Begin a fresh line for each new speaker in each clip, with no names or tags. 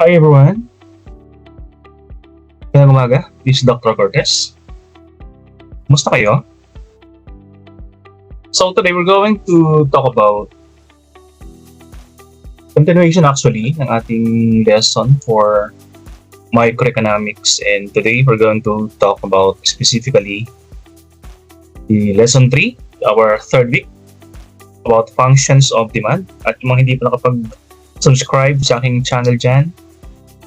Hi everyone, magandang umaga. This is Dr. Cortez. Kumusta kayo? So today we're going to talk about continuation actually ng ating lesson for microeconomics, and today we're going to talk about specifically the lesson 3, our third week, about functions of demand. At yung mga hindi pa nakapag-subscribe sa aking channel dyan,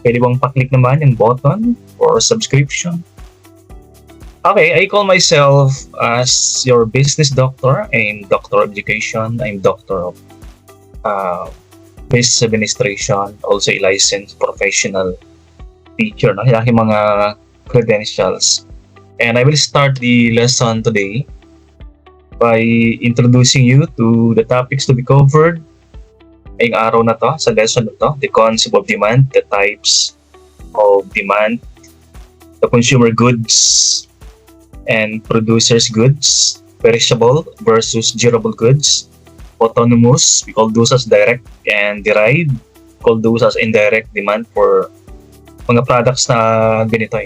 pwede bang paklik naman yung button for subscription. Okay, I call myself as your business doctor. I'm doctor of education. I'm doctor of business administration. Also a licensed professional teacher. No? Yung aking mga credentials. And I will start the lesson today by introducing you to the topics to be covered ngayong araw na to, sa lesson na to. The concept of demand, the types of demand, the consumer goods and producers goods, perishable versus durable goods, autonomous, we call those as direct, and derived, we call those as indirect demand for mga products na ganito.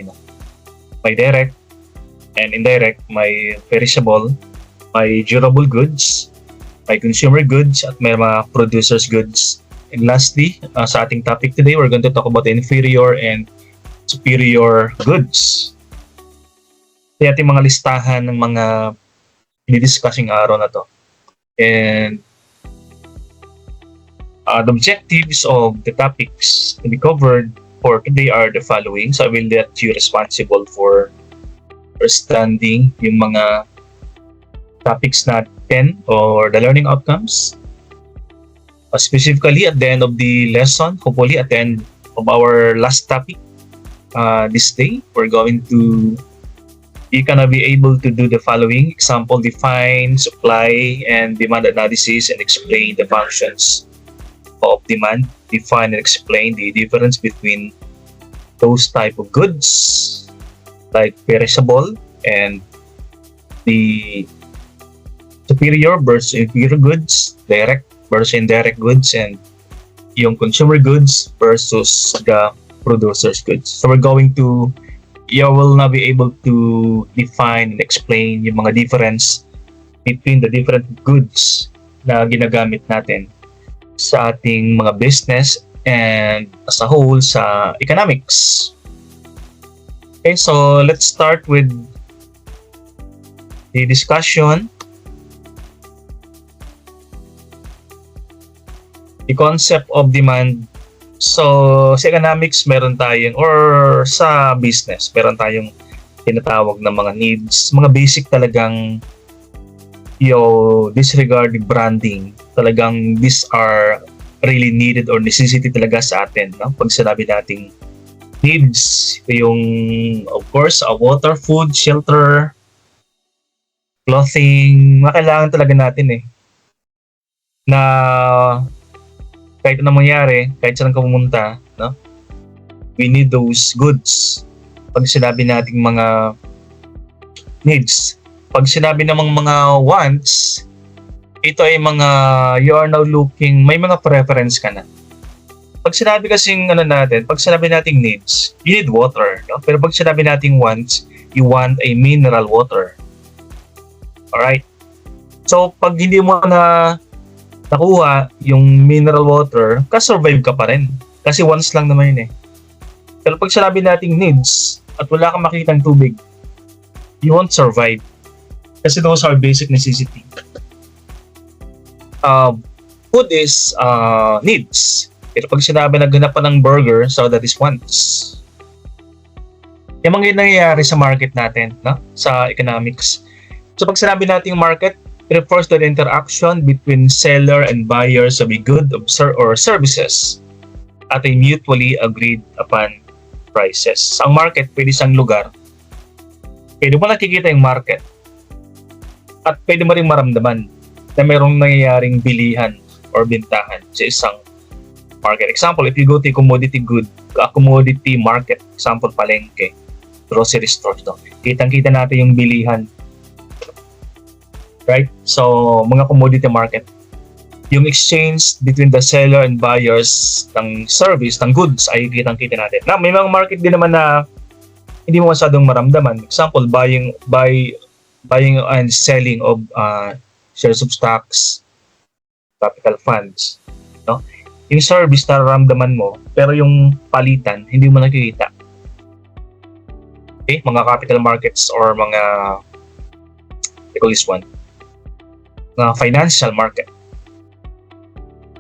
May direct and indirect, may perishable, may durable goods, may consumer goods, at may mga producers goods. And lastly, sa ating topic today, we're going to talk about inferior and superior goods. Ito ating mga listahan ng mga i-discussing araw na to. And the objectives of the topics to be covered for today are the following. So I will let you responsible for understanding yung mga topics natin or the learning outcomes. Specifically at the end of the lesson, hopefully at the end of our last topic this day, you're gonna be able to do the following. Example, define supply and demand analysis and explain the functions of demand. Define and explain the difference between those type of goods like perishable and the superior versus inferior goods, direct versus indirect goods, and yung consumer goods versus the producers goods. So you will now be able to define and explain yung mga difference between the different goods na ginagamit natin sa ating mga business and as a whole sa economics. Okay, so let's start with the discussion. The concept of demand. So, sa economics, meron tayong, or sa business, meron tayong tinatawag na mga needs, mga basic talagang disregard the branding. Talagang these are really needed or necessity talaga sa atin. No? Pag sinabi nating needs, yung, of course, water, food, shelter, clothing, kailangan talaga natin na kahit anong mangyari, kahit saan ka pumunta, no? We need those goods. Pag sinabi nating mga needs, pag sinabi namang mga wants, ito ay mga you are now looking, may mga preference ka na. Pag sinabi kasing pag sinabi nating needs, you need water, no? Pero pag sinabi nating wants, you want a mineral water. Alright? So, pag hindi mo na nakuha yung mineral water, ka-survive ka pa rin. Kasi once lang naman yun Pero pag sinabi nating needs at wala kang makitang tubig, you won't survive. Kasi those are basic necessity. Food is needs. Pero pag sinabi naghanap pa ng burger, so that is wants. Yung mga nangyayari sa market natin, no? Sa economics. So pag sinabi nating market, it refers to the interaction between seller and buyers of a good or services at a mutually agreed upon prices. Ang market, pwede siyang lugar. Pwede mo nakikita yung market at pwede mo rin maramdaman na mayroong nangyayaring bilihan or bintahan sa isang market. Example, if you go to a commodity market, example, palengke, grocery store, kitang-kita natin yung bilihan. Right? So, mga commodity market. Yung exchange between the seller and buyers ng service, ng goods ay kitang-kita natin. Na may mga market din naman na hindi mo masyadong maramdaman. Example, buying and selling of shares of stocks, capital funds, no? Yung service nararamdaman mo, pero yung palitan hindi mo nakikita. Okay, mga capital markets or mga this one, mga financial market.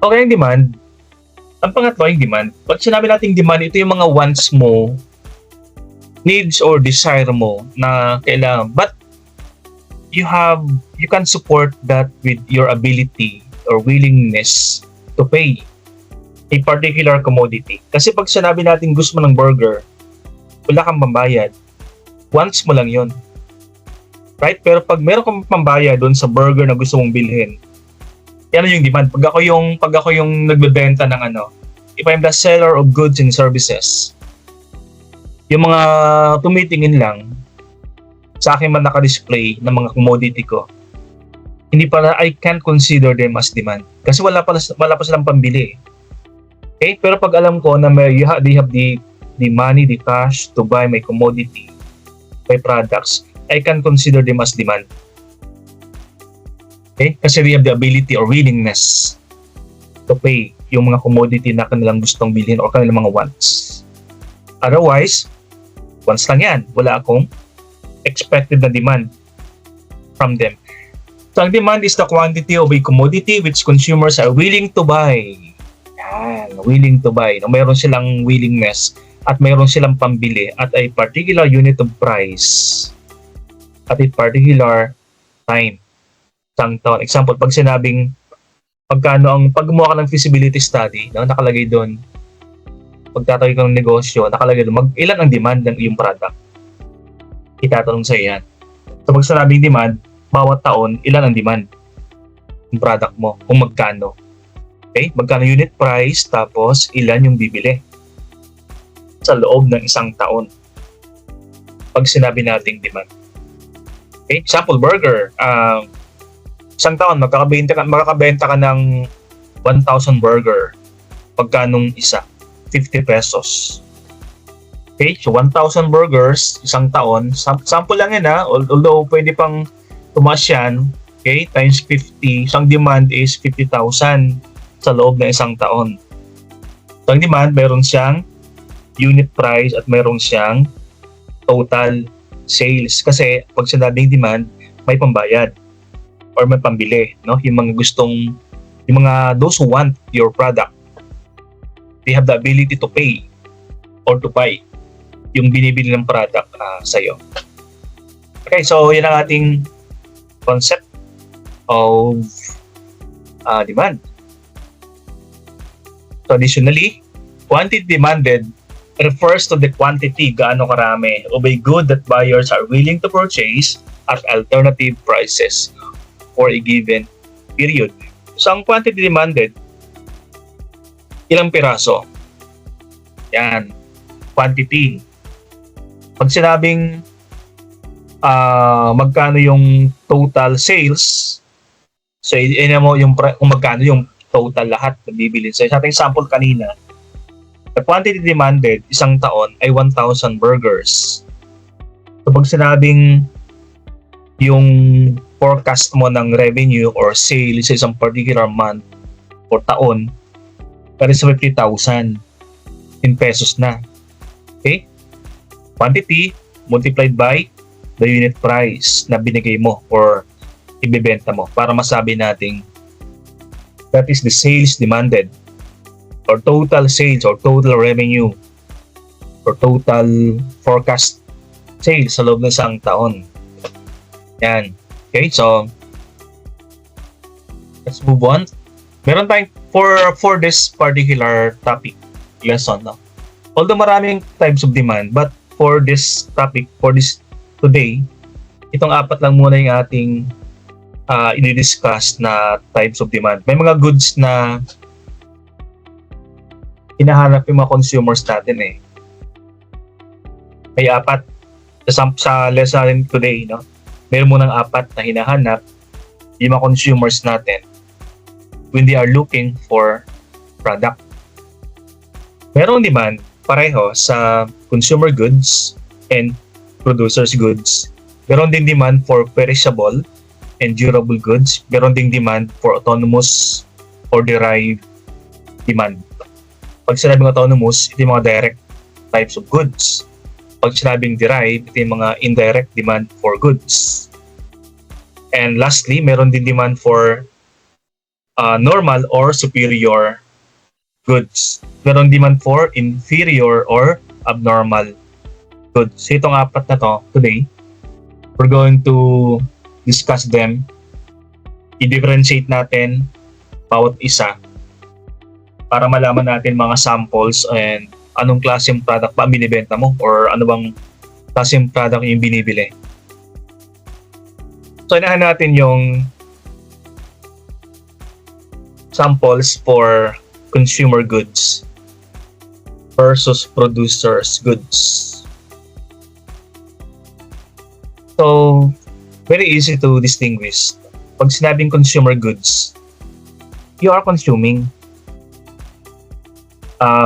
Okay, yung demand. Ang pangatlo yung demand. Pag sinabi nating demand, ito yung mga wants mo, needs or desire mo na kailangan. But you can support that with your ability or willingness to pay a particular commodity. Kasi pag sinabi natin gusto mo ng burger, wala kang pambayad. Wants mo lang yun. Right? Pero pag meron kang pambayad doon sa burger na gusto mong bilhin, yan yung demand. Pag ako yung nagbebenta ng if I'm the seller of goods and services, yung mga tumitingin lang sa akin man naka-display ng mga commodity ko, hindi pala, I can't consider them as demand. Kasi wala pa silang pambili. Okay? Pero pag alam ko na they have the money, the cash to buy my commodity, my products, I can consider them as demand. Okay? Kasi they have the ability or willingness to pay yung mga commodity na kanilang gustong bilhin or kanilang mga wants. Otherwise, wants lang yan. Wala akong expected na demand from them. So, ang demand is the quantity of a commodity which consumers are willing to buy. Yan, willing to buy. No, mayroon silang willingness at mayroon silang pambili at a particular unit of price at a particular time. Isang taon. Example, pag sinabing pag gumawa ka ng feasibility study, no, nakalagay doon, pagtatawag ka ng negosyo, nakalagay doon, ilan ang demand ng iyong product? Itatanong sa yan. So pag sinabing demand, bawat taon, ilan ang demand ng product mo, kung magkano. Okay? Magkano unit price, tapos ilan yung bibili sa loob ng isang taon. Pag sinabi nating demand. Okay? Example, burger. Isang taon, makakabenta ka ng 1,000 burger. Pagkanong isa? 50 pesos. Okay? So, 1,000 burgers, isang taon. Sample lang yan although pwede pang tumaas yan. Okay? Times 50. Isang demand is 50,000 sa loob ng isang taon. So, ang demand, meron siyang unit price at meron siyang total sales. Kasi pag sinabing demand, may pambayad or may pambili, no? Yung mga those who want your product, they have the ability to pay or to buy yung binibili ng product sa iyo. Okay, so yan ang ating concept of demand. So additionally, quantity demanded refers to the quantity, gaano karami, of a good that buyers are willing to purchase at alternative prices for a given period. So, ang quantity demanded, ilang piraso? Yan, quantity. Pag sinabing magkano yung total sales, so ina mo kung magkano yung total lahat na bibili. So, sa ating sample kanina, the quantity demanded isang taon ay 1,000 burgers. So, pag sinabing yung forecast mo ng revenue or sales sa isang particular month or taon, para sa 50,000 in pesos na. Okay? Quantity multiplied by the unit price na binigay mo or ibebenta mo para masabi nating that is the sales demanded or total sales or total revenue or total forecast sales sa loob ng isang taon. Yan. Okay, so let's move on. Meron tayong for this particular topic lesson, no? Although maraming types of demand, but for this topic, for this today, itong apat lang muna yung ating i-discuss na types of demand. May mga goods na hinahanap yung mga consumers natin eh. May apat sa lesson natin today, no? Meron munang apat na hinahanap yung mga consumers natin. when they are looking for product. Merong demand pareho sa consumer goods and producers goods. Meron ding demand for perishable and durable goods. Meron ding demand for autonomous or derived demand. Pag sinabing autonomous, ito yung mga direct types of goods. Pag sinabing derived, ito yung mga indirect demand for goods. And lastly, meron din demand for normal or superior goods. Meron demand for inferior or abnormal goods. So itong apat na to today, we're going to discuss them. I-differentiate natin bawat isa para malaman natin mga samples and anong klaseng product ba binibenta mo or ano bang klaseng product yung binibili. So inahan natin yung samples for consumer goods versus producers goods. So very easy to distinguish. Pag sinabing consumer goods, you are consuming.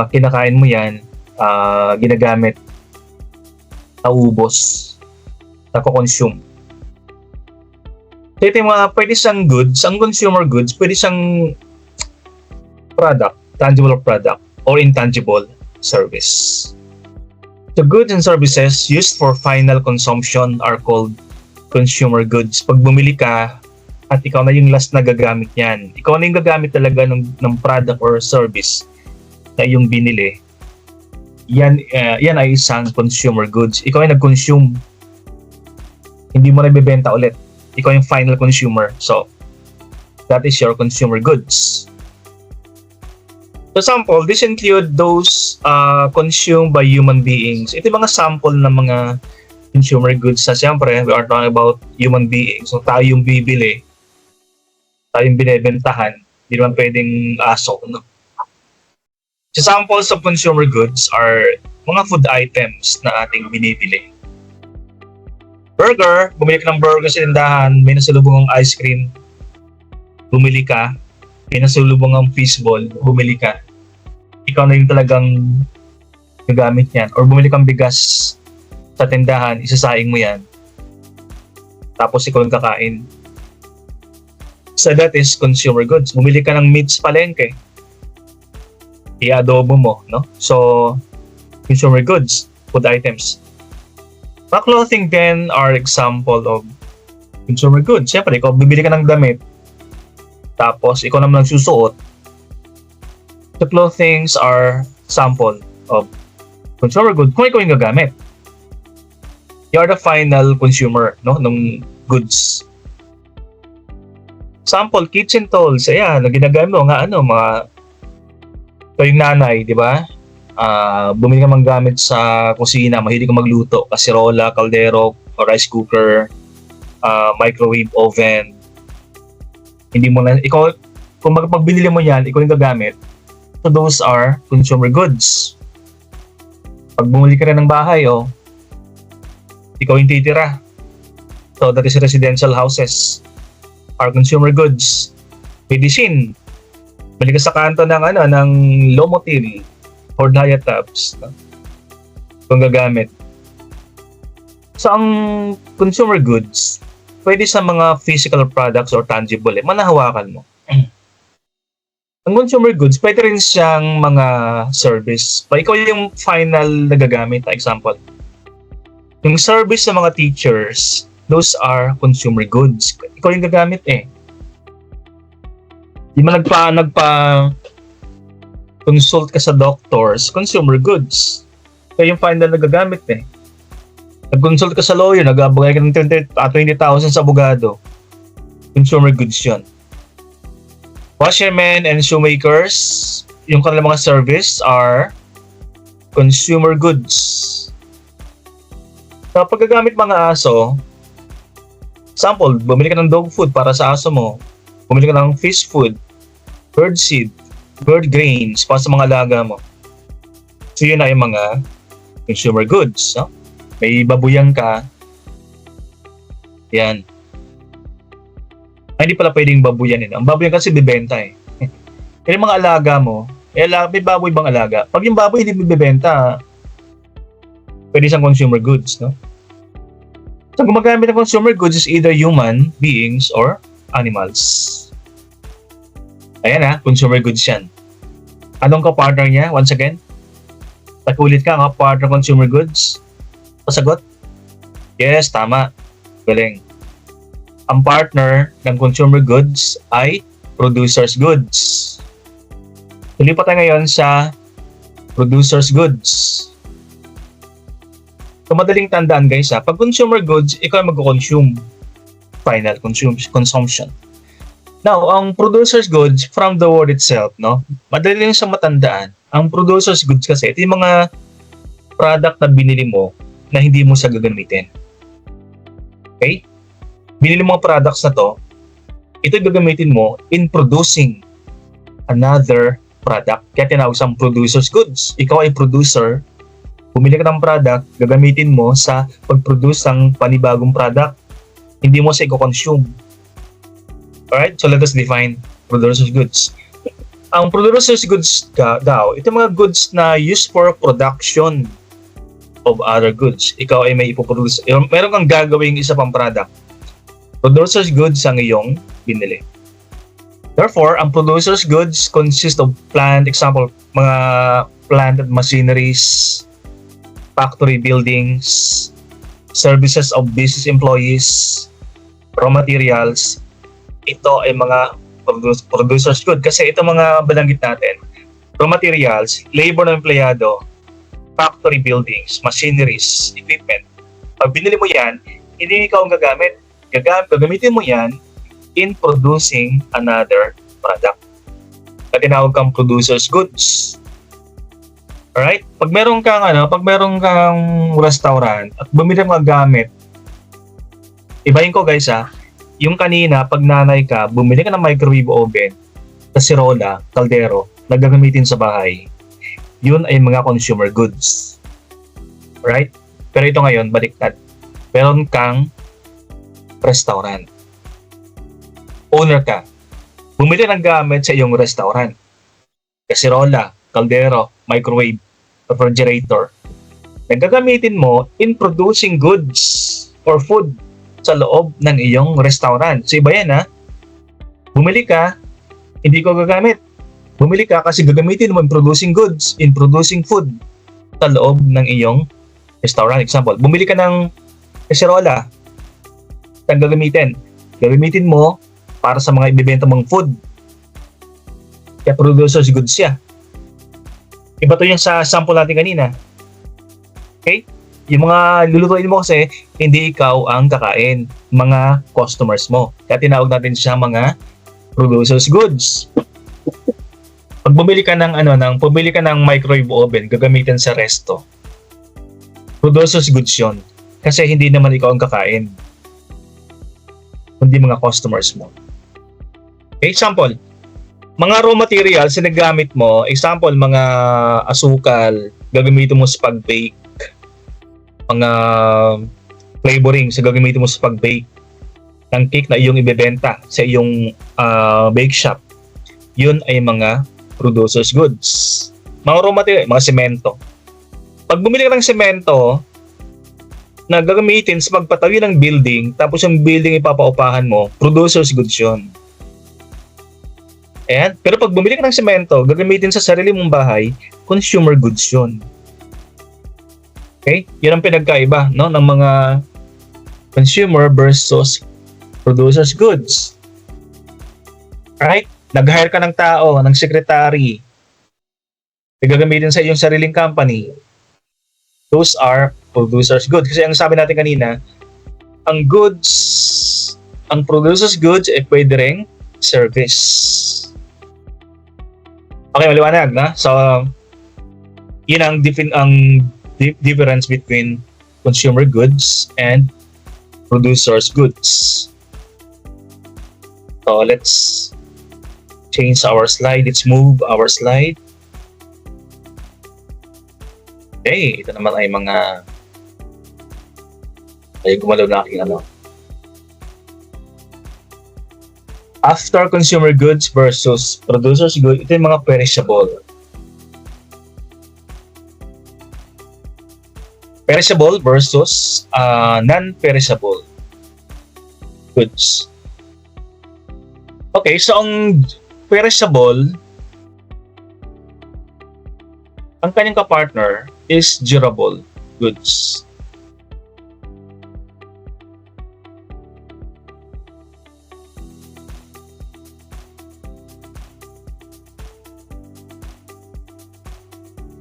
Kinakain mo yan, ginagamit, naubos, nako-consume. So ito yung mga pwede siyang goods, ang consumer goods, pwede siyang product, tangible product, or intangible service. The goods and services used for final consumption are called consumer goods. Pag bumili ka at ikaw na yung last na gagamit yan, ikaw na yung gagamit talaga ng product or service na yung binili, yan ay isang consumer goods. Ikaw ay nag-consume, hindi mo na ibebenta ulit. Ikaw yung final consumer. So, that is your consumer goods. For example, this include those consumed by human beings. Ito yung mga sample ng mga consumer goods. Sa siyempre, we are talking about human beings. So, tayo yung bibili, tayo yung binibentahan. Hindi naman pwedeng aso, no? Examples of consumer goods are mga food items na ating binibili. Burger, bumili ka ng burger sa tindahan, may nasalubong ang ice cream, bumili ka. May nasalubong ang fishball, bumili ka. Ikaw na yung talagang gagamit yan. Or bumili kang bigas sa tindahan, isasaing mo yan. Tapos ikaw yung kakain. So that is consumer goods. Bumili ka ng meat sa palengke, i-adobo mo, no? So, consumer goods, food items. Mga clothing then are example of consumer goods. Siyempre, ikaw bibili ka ng damit, tapos ikaw naman nagsusuot. The clothings are sample of consumer goods kung ikaw yung gagamit. You are the final consumer, no, ng goods. Sample, kitchen tools. Ayan, na ginagamit mo nga mga ito yung nanay, di ba? Bumili ka mang gamit sa kusina, mahilig ka magluto, kasirola, kaldero, rice cooker, microwave oven. Hindi mo na, ikaw, kung magbili mo yan, ikaw yung gagamit. So those are consumer goods. Pag bumili ka rin ng bahay, ikaw yung titira. So that is residential houses are consumer goods. Medicine. Bili ka sa kanto ng Lomotil or Diatabs, no? Kung gagamit. So ang consumer goods, pwede sa mga physical products or tangible, manahawakan mo. Ang consumer goods, pwede rin siyang mga service. Ikaw yung final na gagamit, example. Yung service sa mga teachers, those are consumer goods. Ikaw yung gagamit Di mo nagpa-consult ka sa doctors, consumer goods. Kaya yung final na gagamit Nag-consult ka sa lawyer, nag-abagay ka ng 20,000 sa abogado. Consumer goods yun. Washermen and shoemakers, yung kanilang mga service are consumer goods. Kapag gagamit mga aso, example, bumili ka ng dog food para sa aso mo. Bumili ka ng fish food, bird seed, bird grains para sa mga alaga mo. So yun ay mga consumer goods. No? May babuyan ka. Yan. Ay, hindi pala pwedeng babuyan. Ang babuyan kasi bibenta yung mga alaga mo, may baboy bang alaga? Pag yung baboy hindi mo ibebenta, pwede siyang consumer goods, no? So, gumagamit ng consumer goods is either human beings or animals. Ayan consumer goods yan. Anong ka-partner niya? Once again, takulit ka, ka-partner consumer goods. Pasagot? Yes, tama. Galing. Ang partner ng consumer goods ay producer's goods. Tulipat tayo ngayon sa producer's goods. So, madaling tandaan guys pag consumer goods, ikaw ay mag-consume. Final consumption. Now, ang producer's goods from the word itself, no? Madali lang sa matandaan. Ang producer's goods kasi, ito yung mga product na binili mo na hindi mo sa gagamitin. Okay? Binili mo mga products na to, ito gagamitin mo in producing another product. Kaya tinawag sa producer's goods. Ikaw ay producer, bumili ka ng product, gagamitin mo sa pag-produce ng panibagong product. Hindi mo sa i-consume. Alright? So let us define producer's goods. Ang producer's goods daw, ito mga goods na used for production of other goods. Ikaw ay may ipoproduce. Meron kang gagawing isa pang product. Producer's goods ang iyong binili. Therefore, ang producer's goods consist of example, mga plant and machineries, factory buildings, services of business employees, raw materials. Ito ay mga producer's good kasi ito mga balanggit natin. Raw materials, labor ng empleyado, factory buildings, machineries, equipment. Pag binili mo yan, hindi ikaw ang gagamit. Gagamitin mo yan in producing another product. Kaya tinawag kang producer's goods. Alright? Pag meron kang restaurant at bumili ng mga gamit, ibahin ko guys yung kanina, pag nanay ka, bumili ka ng microwave oven, kasirola, kaldero, na gagamitin sa bahay. Yun ay mga consumer goods. Alright? Pero ito ngayon, baliktad. Meron kang restaurant. Owner ka. Bumili ng gamit sa iyong restaurant. Kasirola, kaldero, microwave, refrigerator. Nagagamitin mo in producing goods or food sa loob ng iyong restaurant. So iba yan Bumili ka, hindi ko gagamit. Bumili ka kasi gagamitin mo in producing goods, in producing food sa loob ng iyong restaurant. Example, bumili ka ng kasirola. Saan gagamitin? Gagamitin mo para sa mga ibibenta mong food. Kaya producer's goods siya. Iba to yung sa sample natin kanina. Okay? Yung mga lulutuin mo kasi, hindi ikaw ang kakain. Mga customers mo. Kaya tinawag natin siya mga producer's goods. Pag bumili ka ng microwave oven, gagamitin sa resto. Producer's goods yun. Kasi hindi naman ikaw ang kakain. Kundi mga customers mo. Okay, example. Mga raw materials na nagamit mo, example, mga asukal, gagamitin mo sa pag-bake. Mga flavoring sa gagamitin mo sa pag-bake ng cake na iyong ibebenta sa iyong bake shop. Yun ay mga producer's goods. Mga raw material, mga semento. Pag bumili ka ng semento na gagamitin sa pagpatawi ng building, tapos yung building ipapaupahan mo, producer's goods yun. Ayan. Pero pag bumili ka ng semento, gagamitin sa sarili mong bahay, consumer goods yun. Okay? Yun ang pinagkaiba ng mga consumer versus producer's goods. Right? Nag-hire ka ng tao, ng secretary, gagamitin sa iyong sariling company. Those are producer's goods. Kasi ang sabi natin kanina, ang producer's goods ay pwede ring service. Okay, maliwanag na? So, yun ang difference between consumer goods and producer's goods. So, let's change our slide. Let's move our slide. Okay, ito naman ay gumalaw na aking After consumer goods versus producers goods, ito yung mga perishable. Perishable versus non-perishable goods. Okay, so ang perishable, ang kanyang kapartner is durable goods.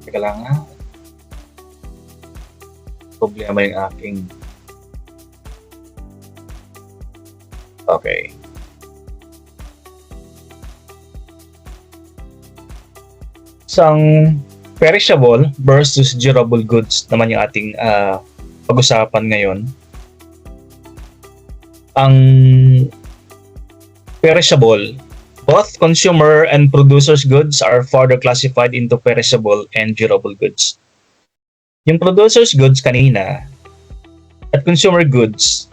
Teka lang ha. Problema yung aking... Okay. Isang perishable versus durable goods naman yung ating pag-usapan ngayon. Ang perishable, both consumer and producers goods are further classified into perishable and durable goods. Yung producers goods kanina at consumer goods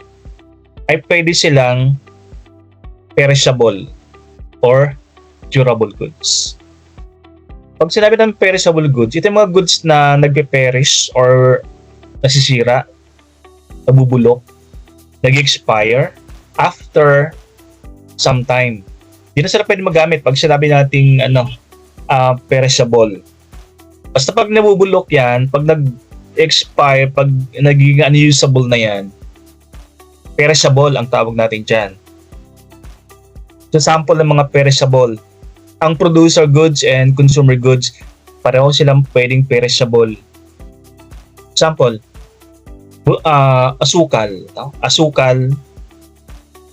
ay pwede silang perishable or durable goods. Pag sinabi ng perishable goods, ito yung mga goods na nagpe-perish or nasisira, nabubulok, nag-expire after some time. Hindi na sila pwede magamit pag sinabi nating perishable. Basta pag nabubulok yan, pag nag-expire, pag naging unusable na yan, perishable ang tawag natin dyan. So sample ng mga perishable. Ang producer goods and consumer goods, pareho silang pwedeng perishable. Example, asukal. No? Asukal,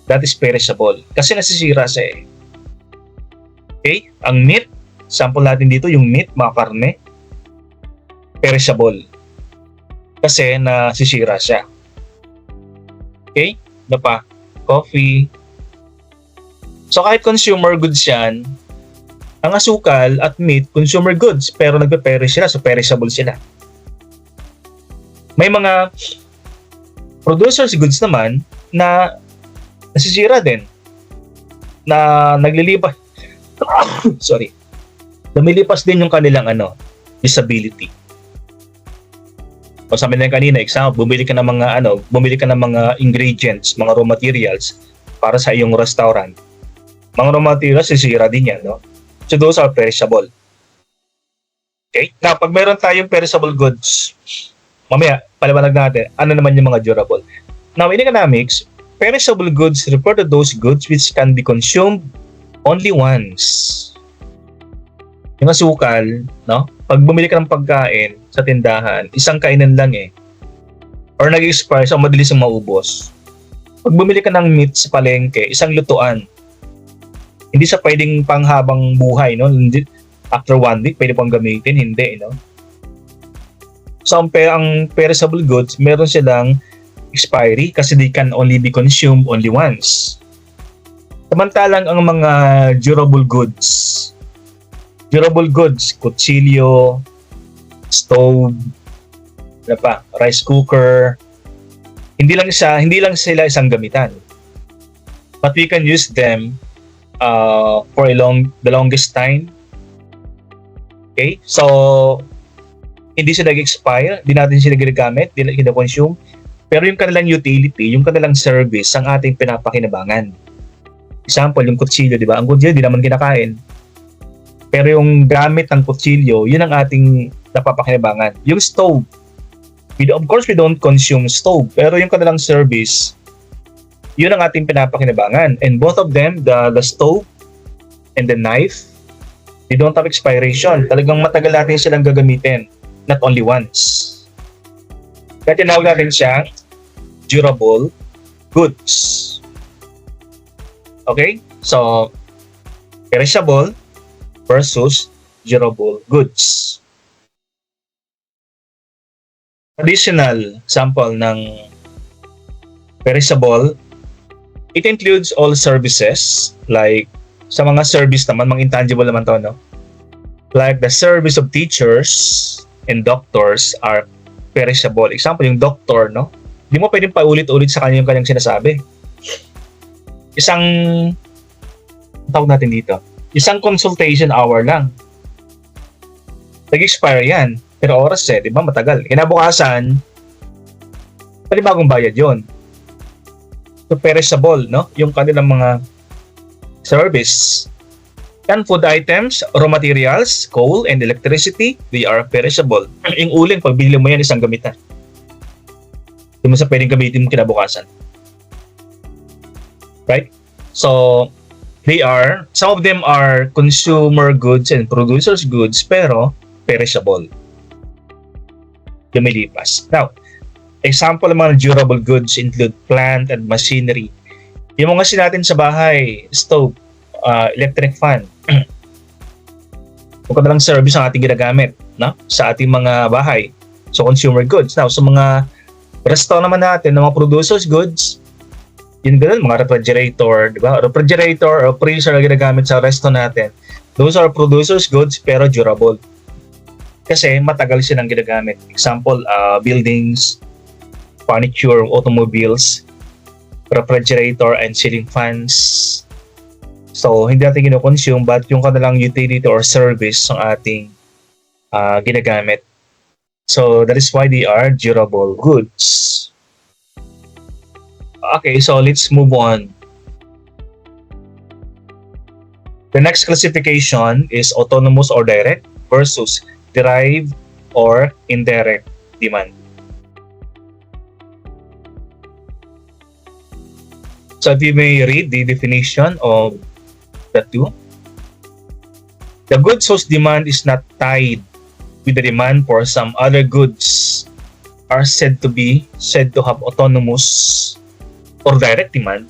that is perishable. Kasi nasisira siya eh. Okay? Ang meat, sample natin dito, yung meat, mga karne, perishable. Kasi nasisira siya. Okay? Ano pa? Coffee. So kahit consumer goods yan, ang asukal at meat, consumer goods, pero nagpe-perish sila, so perishable sila. May mga producers goods naman na nasisira din, na naglilipas, sorry, lumilipas din yung kanilang usability. O sabi na kanina, example, bumili ka ng mga ingredients, mga raw materials para sa iyong restaurant. Mga raw materials, sisira din yan, no? So those are perishable. Okay? Now, pag meron tayong perishable goods, mamaya, paliwanag natin, ano naman yung mga durable. Now, in economics, perishable goods refer to those goods which can be consumed only once. Yung asukal, no? Pag bumili ka ng pagkain sa tindahan, isang kainan lang eh. Or nag-expire, so madalis ang maubos. Pag bumili ka ng meat sa palengke, isang lutuan. Hindi siya pwedeng panghabang buhay, no? After 1 week, pwede pang gamitin, hindi, no? So, ang perishable goods, meron silang expiry kasi they can only be consumed only once. Samantalang ang mga durable goods, kutsilyo, stove, rice cooker, hindi lang sila isang gamitan. But we can use them for the longest time. Okay? So, hindi sila nag-expire, hindi natin sila ginagamit, hindi na-consume. Pero yung kanilang utility, yung kanilang service, ang ating pinapakinabangan. Example, yung kutsilyo, di ba? Ang kutsilyo, di naman kinakain. Pero yung gamit ng kutsilyo, yun ang ating napapakinabangan. Yung stove, of course, we don't consume stove. Pero yung kanilang service, yun ang ating pinapakinabangan. And both of them, the stove and the knife, they don't have expiration. Talagang matagal natin silang gagamitin. Not only once. Kaya tinawag natin siya durable goods. Okay? So, perishable versus durable goods. Additional sample ng perishable, it includes all services, like sa mga service naman, mga intangible naman to, no? Like the service of teachers and doctors are perishable. Example, yung doctor, no? Hindi mo pwedeng paulit-ulit sa kanya yung kanyang sinasabi. Isang tawag natin dito, isang consultation hour lang. Nag-expire yan. Pero oras di ba? Matagal. Kinabukasan, panibagong bayad yon. So, perishable, no? Yung kanilang mga service. Yan, food items, raw materials, coal, and electricity, they are perishable. Yung uling, pag binili mo yan, isang gamitan. Hindi mo sa pwedeng gamitin mo kinabukasan. Right? So, some of them are consumer goods and producers goods, pero perishable. Lumilipas. Now, example ng mga durable goods include plant and machinery. Yung mga natin sa bahay, stove, electric fan. Kung lang service ang ating ginagamit, no? Sa ating mga bahay. So, consumer goods. Now, sa mga restaurant naman natin, ng mga producers goods, yun ganun, mga refrigerator, di ba? Refrigerator or freezer na ginagamit sa restaurant natin. Those are producers goods pero durable. Kasi matagal silang ginagamit. Example, buildings, furniture, automobiles, refrigerator, and ceiling fans. So, hindi natin kino-consume but yung kanilang utility or service ang ating ginagamit. So, that is why they are durable goods. Okay, so let's move on. The next classification is autonomous or direct versus derived or indirect demand. So, if you may read the definition of the two. The goods whose demand is not tied with the demand for some other goods are said to have autonomous or direct demand,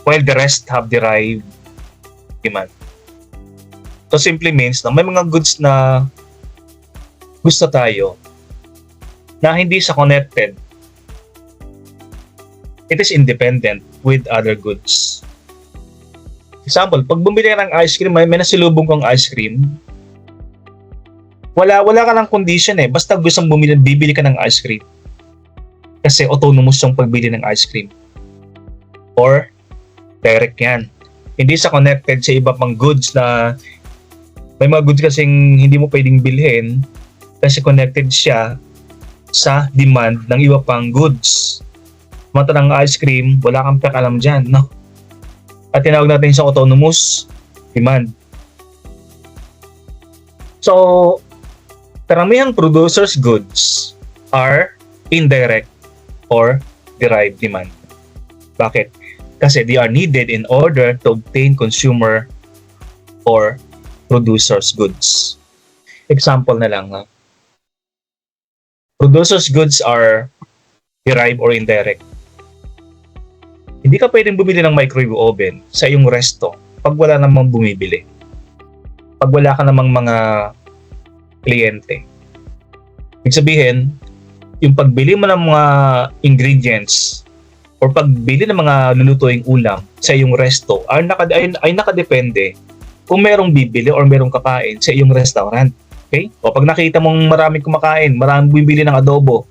while the rest have derived demand. So simply means na may mga goods na gusto tayo na hindi sa connected. It is independent with other goods. Example, pag bumili ka ng ice cream, may nasilubong kang ice cream, wala ka ng condition basta gusto mong bibili ka ng ice cream. Kasi autonomous yung pagbili ng ice cream. Or, direct yan. Hindi sa connected sa iba pang goods na may mga goods kasing hindi mo pwedeng bilhin kasi connected siya sa demand ng iba pang goods. Mata ng ice cream, wala kang pakalam dyan, no? At tinawag natin sa autonomous demand. So, karamihang producers goods are indirect or derived demand. Bakit? Kasi they are needed in order to obtain consumer or producers goods. Example na lang. Producers goods are derived or indirect. Hindi ka pwedeng bumili ng microwave oven sa iyong resto pag wala namang bumibili. Pag wala ka namang mga kliyente. Ibig sabihin, yung pagbili mo ng mga ingredients or pagbili ng mga lulutuing ulam sa iyong resto ay nakadepende kung merong bibili or merong kakain sa iyong restaurant. Okay? O pag nakita mong maraming kumakain, maraming bumibili ng adobo,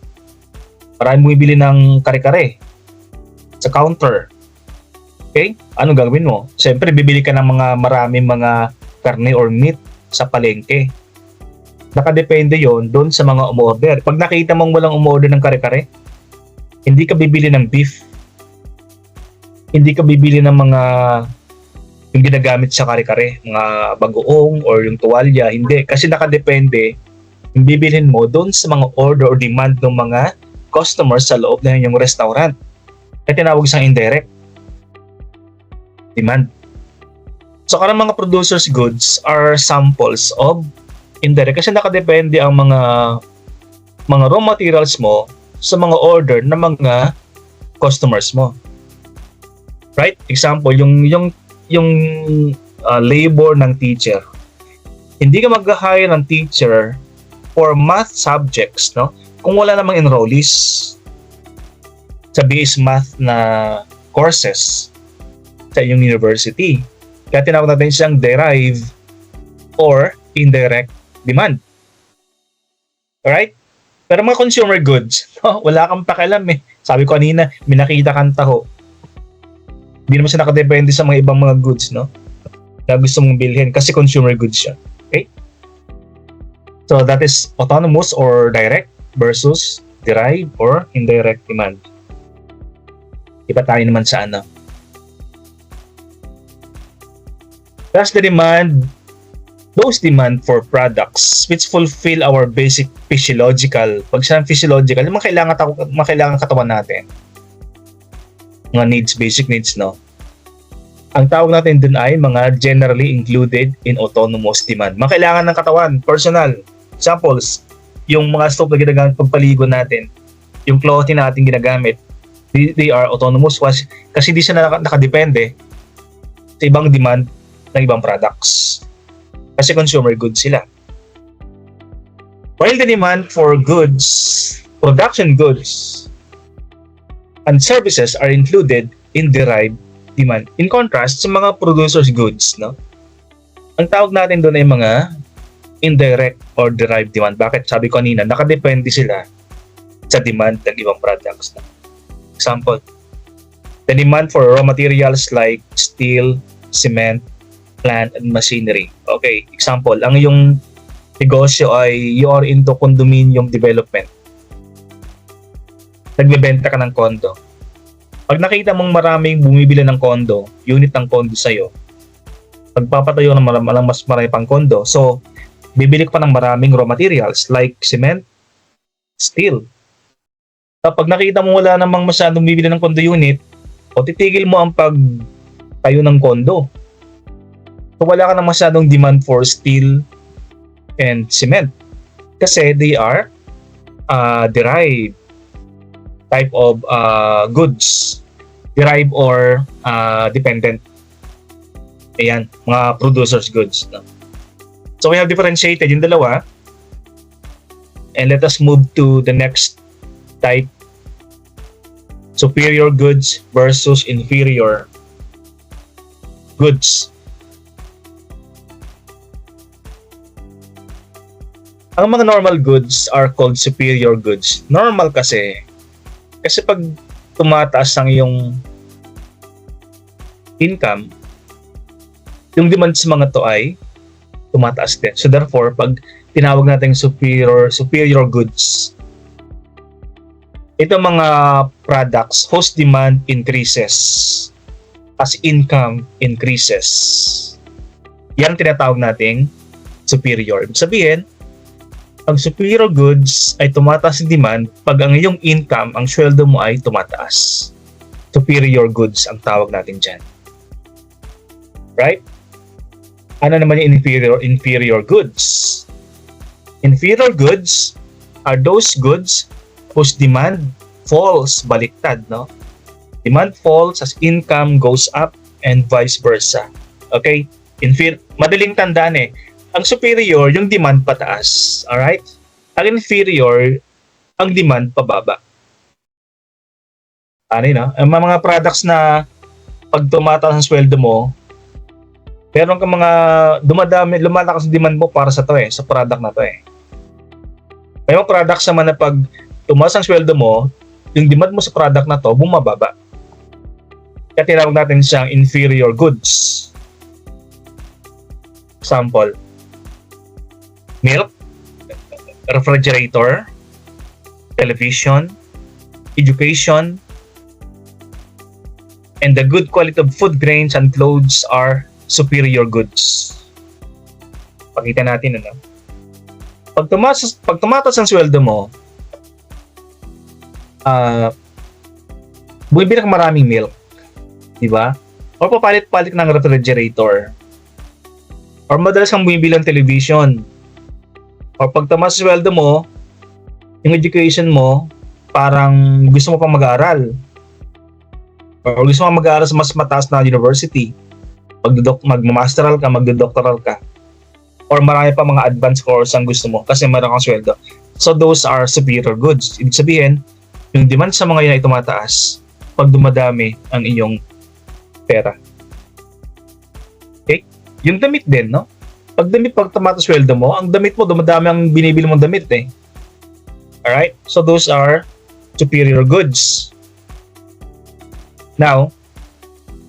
maraming bumibili ng kare-kare sa counter. Okay? Anong gagawin mo? Siyempre, bibili ka ng maraming mga karne or meat sa palengke. Nakadepende yon doon sa mga umorder. Pag nakita mong walang umorder ng kare-kare, hindi ka bibili ng beef. Hindi ka bibili ng mga yung ginagamit sa kare-kare, mga bagoong or yung tuwalya. Hindi. Kasi nakadepende yung bibilhin mo doon sa mga order or demand ng mga customers sa loob ng inyong restaurant. Kaya tinawag isang indirect demand. So, karang mga producers goods are samples of indirect kasi nakadepende ang mga raw materials mo sa mga order ng mga customers mo. Right? Example, yung labor ng teacher. Hindi ka mag-hire ng teacher for math subjects, no? Kung wala namang enrollees sa base math na courses sa inyong university. Kaya tinawag natin siyang derived or indirect demand. Alright? Pero mga consumer goods, no, wala kang pakialam Sabi ko kanina, may nakita kang taho. Hindi naman siya nakadepende sa mga ibang mga goods, no? Na gusto mong bilhin kasi consumer goods siya. Okay? So that is autonomous or direct versus derived or indirect demand. Iba tayo naman sa ano. That's the demand, those demand for products which fulfill our basic physiological. Pag siyang physiological, yung makailangan katawan natin. Mga needs, basic needs, no? Ang tawag natin dun ay mga generally included in autonomous demand. Makailangan ng katawan, personal. Examples, yung mga stove na ginagamit pagpaligo natin, yung clothing natin ginagamit, they are autonomous kasi di siya nakadepende sa ibang demand ng ibang products. Kasi consumer goods sila. While the demand for goods, production goods, and services are included in derived demand. In contrast sa mga producers goods, no? Ang tawag natin doon ay mga indirect or derived demand. Bakit? Sabi ko kanina, nakadepende sila sa demand ng ibang products. No? Example, the demand for raw materials like steel, cement, plant, and machinery. Okay, example, ang iyong negosyo ay you are into condominium development. Nagbebenta ka ng kondo. Pag nakita mong maraming bumibili ng kondo, unit ng kondo sa'yo, pagpapatayo ng mas marami pang kondo, so bibili ka pa ng maraming raw materials like cement, steel. Kapag nakita mo wala namang masyadong bibili ng kondo unit, o titigil mo ang pagtayo ng kondo. So wala ka na masyadong demand for steel and cement kasi they are derived type of goods, derived or dependent. Ayan, mga producers goods. No? So we have differentiated yung dalawa, and let us move to the next type, superior goods versus inferior goods. Ang mga normal goods are called superior goods. Normal kasi pag tumataas ang iyong income, yung demand sa mga to ay tumataas din. So therefore, pag tinawag natin superior goods, ito mga products whose demand increases as income increases. Yan tinatawag nating superior. Ibig sabihin, ang superior goods ay tumataas ang demand pag ang iyong income, ang sweldo mo ay tumataas. Superior goods ang tawag natin dyan. Right? Ano naman yung inferior goods? Inferior goods are those goods whose demand falls, baliktad, no? Demand falls as income goes up and vice versa. Okay? Madaling tandaan eh. Ang superior, yung demand pataas. Alright? Ang inferior, ang demand pababa. Ano yun, no? Ang mga products na pag tumataas ang sweldo mo, meron kang mga lumalakas ang demand mo para sa to eh, sa product na to eh. May mga products naman na pag tumaas ang sweldo mo, yung demand mo sa product na to, bumababa. Kaya tinawag natin siyang inferior goods. Example, milk, refrigerator, television, education, and the good quality of food, grains, and clothes are superior goods. Pakita natin, ano? Pag tumatas ang sweldo mo, bumibili ka maraming milk, di ba? Or papalit-palit ng refrigerator. Or madalas kang bumibili ng television. Or pag tumaas ang sweldo mo, yung education mo, parang gusto mo pang mag-aaral. Or gusto mo mag-aaral sa mas mataas na university. Mag-masteral ka, magdo-doctoral ka. Or marami pa mga advanced course ang gusto mo kasi meron kang sweldo. So those are superior goods. Ibig sabihin, yung demand sa mga yun ay tumataas pag dumadami ang iyong pera. Okay? Yung damit din, no? Pag tumataas sweldo mo, ang damit mo, dumadami ang binibili mong damit eh. Alright? So those are superior goods. Now,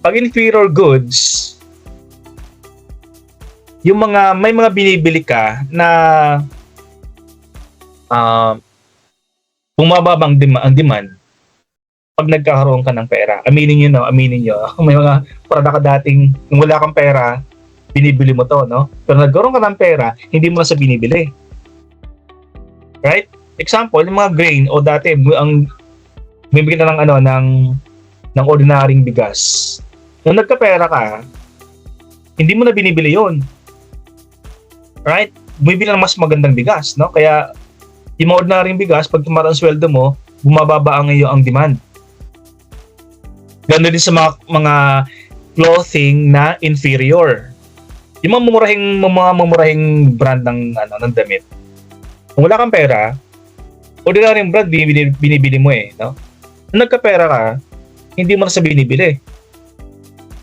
Pag inferior goods, yung may mga binibili ka na bumababa ang demand pag nagkakaroon ka ng pera. Aminin nyo. May mga product ka dating, kung wala kang pera, binibili mo to, no? Pero nagkaroon ka ng pera, hindi mo na sa binibili. Right? Example, yung mga grain, o dati, ang bibigyan na ng ordinaryong bigas. Nung nagkapera ka, hindi mo na binibili yon. Right? Bumibili ng mas magandang bigas, no? Kaya, yung mga ordinaryong bigas, pag tumaas ang sweldo mo, bumababa ang demand. Ganoon din sa mga clothing na inferior. Yung mga mamurahing brand ng damit. Kung wala kang pera, ordinaryong brand binibili mo no? Kung nagkapera ka, hindi mo na sa binibili.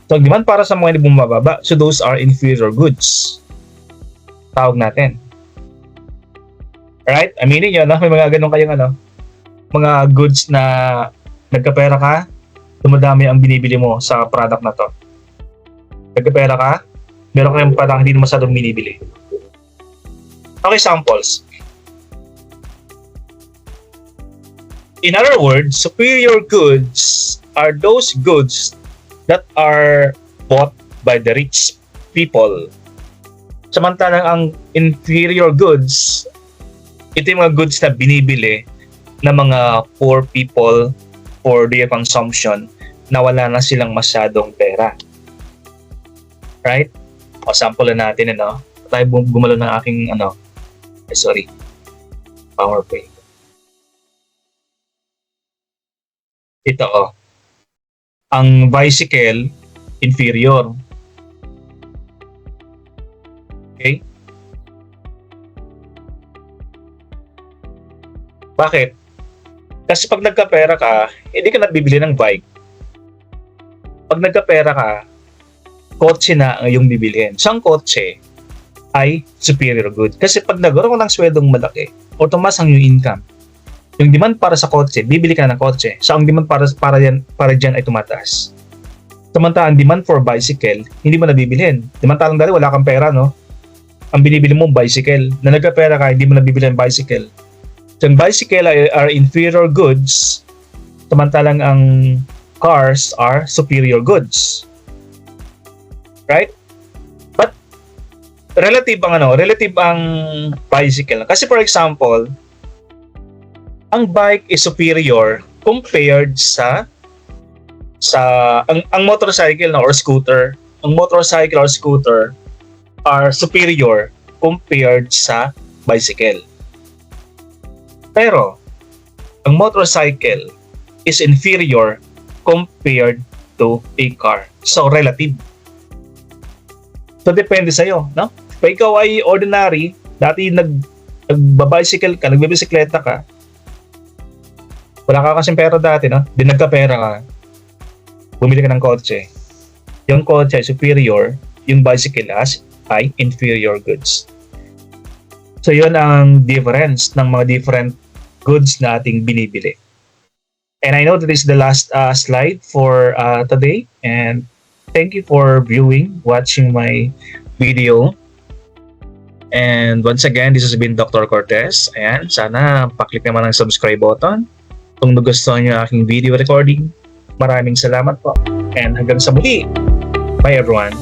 So, ang demand para sa mga hindi bumababa, so those are inferior goods. Tawag natin. Right? Aminin nyo, may mga ganun kayong mga goods na nagkapera ka, dumadami ang binibili mo sa product na to. Nagkapera ka, meron kayong parang hindi masyadong binibili. Okay, samples. In other words, superior goods are those goods that are bought by the rich people. Samantalang ang inferior goods, ito yung mga goods na binibili ng mga poor people for their consumption na wala na silang masyadong pera. Right? O, sample na natin, tayo gumalo ng aking, PowerPoint. Ito, ang bicycle, inferior. Okay? Bakit? Kasi pag nagkapera ka, hindi ka nabibili ng bike. Pag nagkapera ka, kotse na ang iyong bibilihin. So, ang kotse ay superior good. Kasi pag nagkaroon ka ng sweldo malaki, o tumaas ang iyong income, yung demand para sa kotse, bibili ka ng kotse. So, ang demand para dyan ay tumataas. Samantala, ang demand for bicycle, hindi mo nabibilhin. Samantalang dati, wala kang pera, no? Ang binibili mo, bicycle. Na nagkapera ka, hindi mo nabibili ng bicycle. So, ang bicycle are inferior goods, samantalang ang cars are superior goods. Right? But, relative ang bicycle. Kasi for example, ang bike is superior compared sa ang motorcycle or scooter. Ang motorcycle or scooter are superior compared sa bicycle. Pero, ang motorcycle is inferior compared to a car. So, relative. So, depende sa'yo, no? Kung ikaw ay ordinary, dati nagbabicycle ka, nagbibisikleta ka, wala ka kasing pera dati, no? Di nagkapera ka, bumili ka ng kotse. Yung kotse ay superior, yung bicycle ay inferior goods. So, yun ang difference ng mga different goods na ating binibili. And I know that this is the last slide for today. And thank you for watching my video. And once again, this has been Dr. Cortez. And sana paklik naman ang subscribe button kung nagustuhan niyo aking video recording. Maraming salamat po. And hanggang sa muli. Bye everyone.